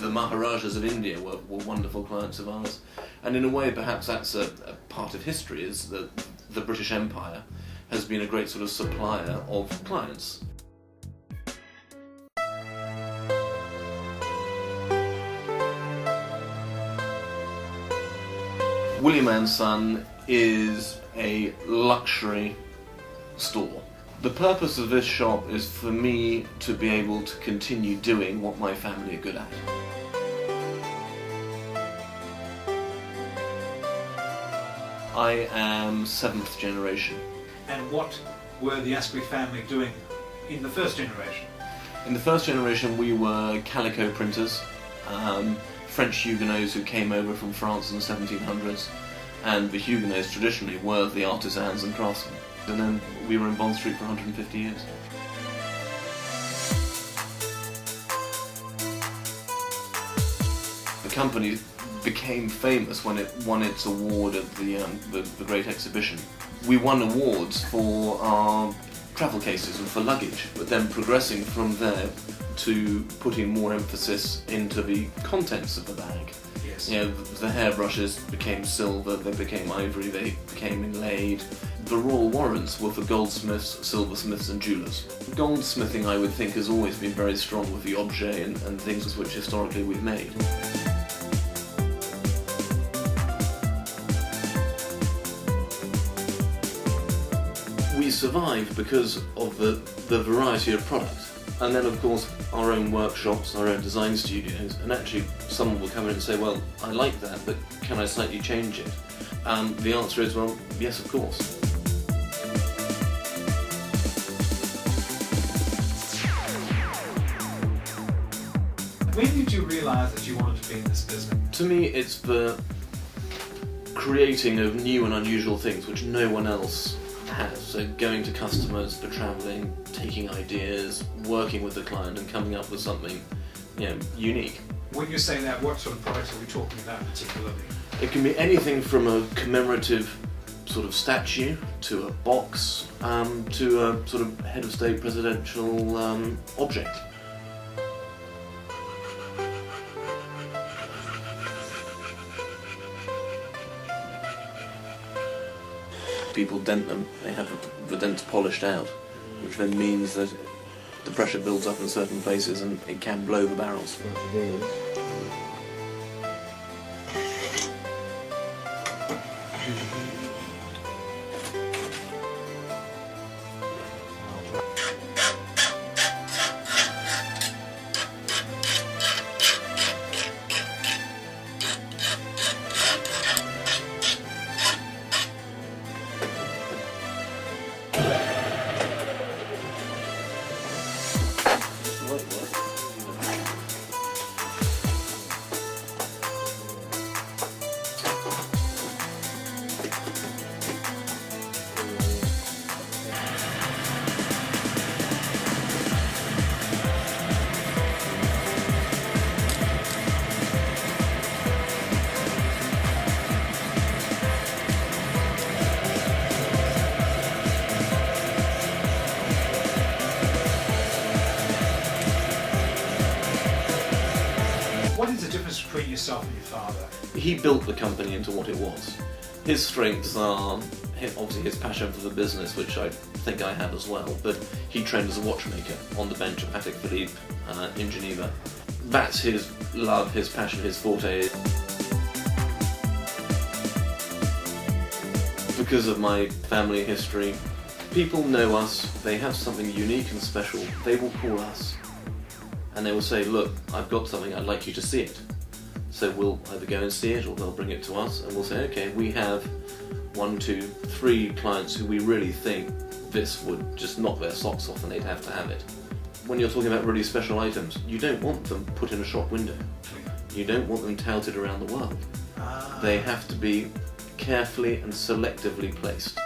the Maharajas of India were wonderful clients of ours. And in a way, perhaps that's a part of history, is that the British Empire has been a great sort of supplier of clients. William & Son is a luxury store. The purpose of this shop is for me to be able to continue doing what my family are good at. I am 7th generation. And what were the Asprey family doing in the first generation? In the first generation we were calico printers, French Huguenots who came over from France in the 1700s, and the Huguenots traditionally were the artisans and craftsmen. And then we were in Bond Street for 150 years. The company became famous when it won its award at the Great Exhibition. We won awards for our travel cases and for luggage, but then progressing from there to putting more emphasis into the contents of the bag. Yes. You know, the hairbrushes became silver, they became ivory, they became inlaid. The royal warrants were for goldsmiths, silversmiths and jewellers. Goldsmithing, I would think, has always been very strong with the objet and things which historically we've made. We survived because of the variety of product. And then, of course, our own workshops, our own design studios, and actually someone will come in and say, well, I like that, but can I slightly change it? The answer is, well, yes, of course. When did you realise that you wanted to be in this business? To me, it's the creating of new and unusual things which no one else has. So going to customers for travelling, taking ideas, working with the client and coming up with something, you know, unique. When you say that, what sort of products are we talking about particularly? It can be anything from a commemorative sort of statue to a box to a sort of head of state presidential object. People dent them, they have the dents polished out, which then means that the pressure builds up in certain places and it can blow the barrels. What is the difference between yourself and your father? He built the company into what it was. His strengths are obviously his passion for the business, which I think I have as well, but he trained as a watchmaker on the bench of Patek Philippe in Geneva. That's his love, his passion, his forte. Because of my family history, people know us, they have something unique and special, they will call us and they will say, look, I've got something, I'd like you to see it. So we'll either go and see it or they'll bring it to us and we'll say, okay, we have 1, 2, 3 clients who we really think this would just knock their socks off and they'd have to have it. When you're talking about really special items, you don't want them put in a shop window. You don't want them touted around the world. They have to be carefully and selectively placed.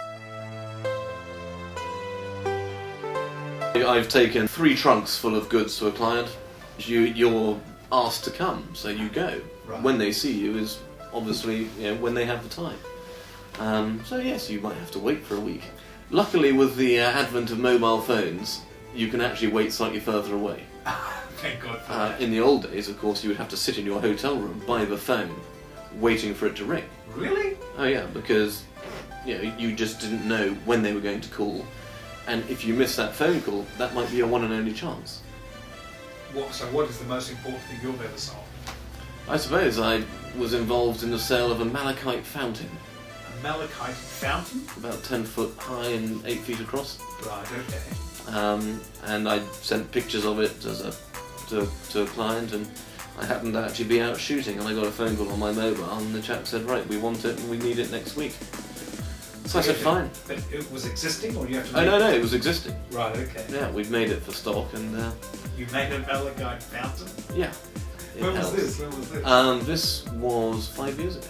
I've taken 3 trunks full of goods to a client. You're asked to come, so you go. Right. When they see you is obviously, you know, when they have the time. So yes, you might have to wait for a week. Luckily, with the advent of mobile phones, you can actually wait slightly further away. Thank God for that. In the old days, of course, you would have to sit in your hotel room by the phone, waiting for it to ring. Really? Oh yeah, because you just didn't know when they were going to call, and if you missed that phone call, that might be your one and only chance. So what is the most important thing you've ever sold? I suppose I was involved in the sale of a malachite fountain, A malachite fountain? about 10 foot high and 8 feet across. Right, okay. And I sent pictures of it to a client, and I happened to actually be out shooting, and I got a phone call on my mobile, and the chap said, right, we want it and we need it next week. So I said, fine. But it was existing, or you have to Oh make no, it was existing. Right, okay. Yeah, we'd made it for stock, and You made a malachite fountain? yeah. When was helps. this? When was this? This was 5 years ago.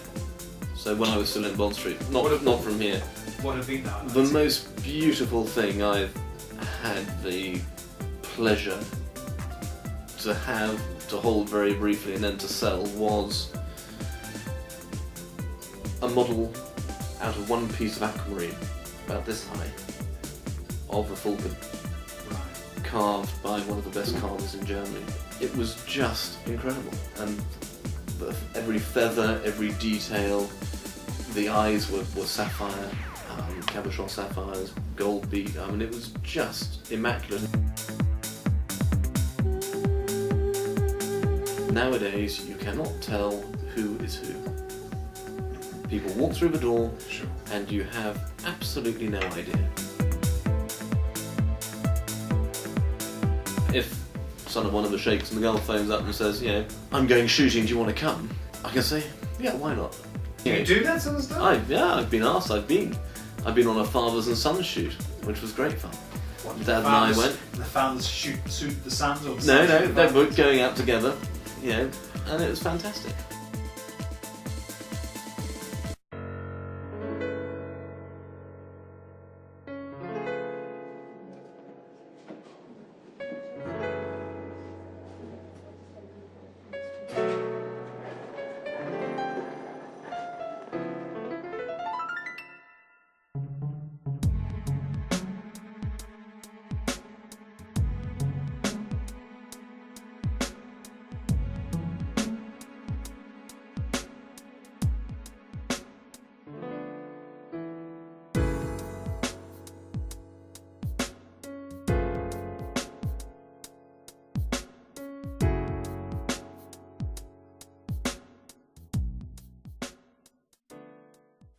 So when I was still in Bond Street, not from here. What have been done? The most beautiful thing I've had the pleasure to hold very briefly and then to sell was a model out of one piece of aquamarine, about this high, of a falcon, Right. carved by one of the best carvers in Germany. It was just incredible, and every feather, every detail, the eyes were sapphire, cabochon sapphires, gold bead. I mean, it was just immaculate. Nowadays, you cannot tell who is who. People walk through the door, Sure. and you have absolutely no idea. If son of one of the sheikhs in the Gulf phones up and says, I'm going shooting, do you want to come? I can say, yeah, why not? You do that sort of stuff? I've been asked. I've been on a fathers and sons shoot, which was great fun. What, Dad and I went. The fathers suit the sons, or the No, sons shoot the they were fathers? going out together, and it was fantastic.